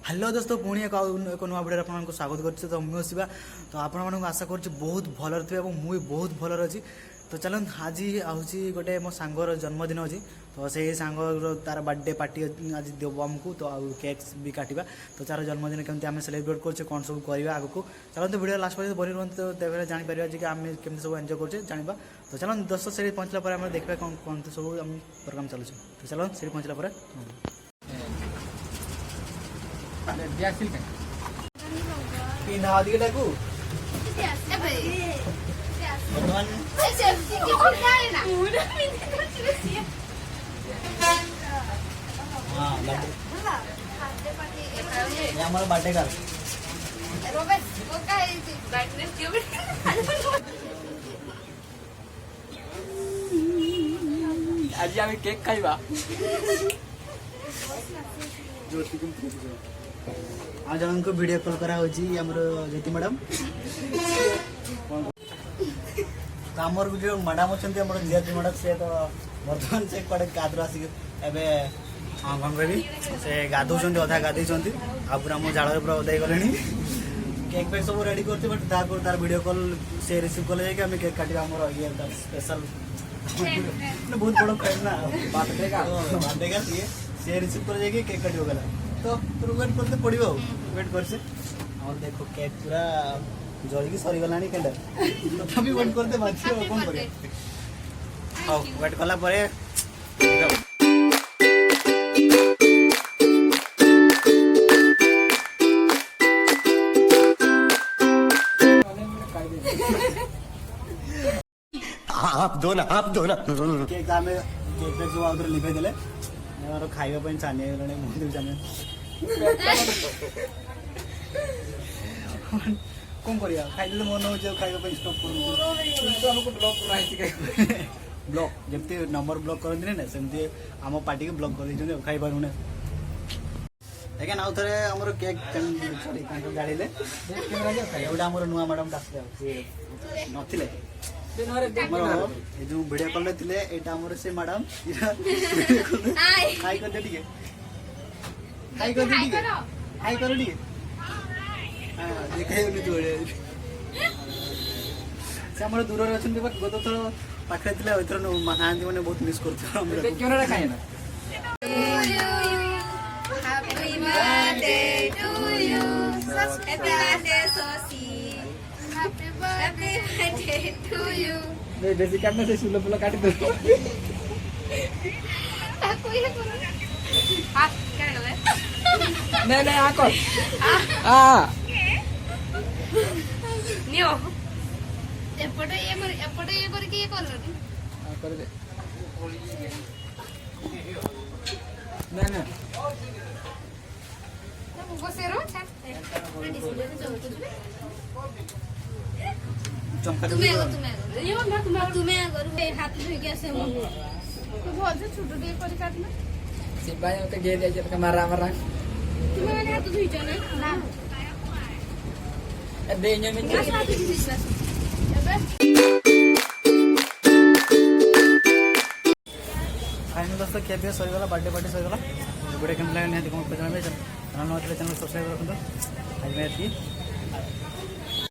hello दोस्तों पुणी एक नुआ भिडियो आपको स्वागत कर तो मुझे शिवा तो आपण आशा कर बहुत भल थे मुझे बहुत भल अच्छी तो चलो आज आऊँगी गोटे मो सांगर जन्मदिन अच्छी तो से सांग तार बर्थडे पार्टी आज देव आमको तो केक्स भी काटा तो तार जन्मदिन केमती आम सेलिब्रेट कर कौन सब करवा आगे को चलो तो वीडियो लास्ट पर बनी रुहत तो जापर कि आम केमती सब एंजॉय कर जाना तो चलो दोस्तों से पहुँचला पर आम देखा कौन कौन सब आम प्रोग्राम चलुचे तो चलो से पहुँचला पर पिंधा अधिकटा को बर्थडे का आज आम केक खाइबा आज जन को वीडियो कॉल करा ज्योति मैडम तो आमर जो मैडम अच्छा ज्योति मैडम से तो बर्तमान से कड़े गाधर आसिक हाँ कौन कह से गाधौ अधा गाधे आ पूरा मो झाड़ पूरा ओदाई गले केक फेक सब रेडी करते बट तार वीडियो कॉल से रिसीव कले जाकि केक काटा ये स्पेशल बहुत बड़ फ्रेंड ना बर्थडे का से रिसीव कर जाकि केक काट गला तो तुम वेट करते पड़ो वेट कर से और देखो केक पूरा जल्दी सरी गला तभी वेट करते बाकी कौन कर हाँ वेट कला आप दो ना केक आम केक फेक सब आउे लिखे देले खाइबा छानी बहुत छानी कौन कर खाई मन हो खाइबा स्टॉप ब्लॉक जमती नंबर ब्लॉक करते ना सेमती आम पार्टी के ब्लॉक कर खाई पारूने देखिए आउ थे आम केक गाड़े गोटे आम नुआ मैडम नथिले जो वीडियो कॉल थे यहाँ से मैडम हाई कर दे हाई कर दे हाई कर से आम दूर अच्छा गत थर पाखे थे एथर नहांती मैंने बहुत मिस कर बेसी काटना से सुलो पुलो काट दो नहीं नहीं आ कर नियो एपटे ये करके ये कर लो कर दे नहीं नहीं मुझको सेरो छाट तुम्हें हाथ धोई के आसे छोट काटना सिपाही तो गे दे मारा मारा तुम्हें हाथ धोई ना दे में फाइनल दोस्तों खे पी सरीगला बर्थडे पार्टी सरीगला वीडियो केमती लगे निहाती कमेंट कर चैनल सब्सक्राइब रखते आज मैं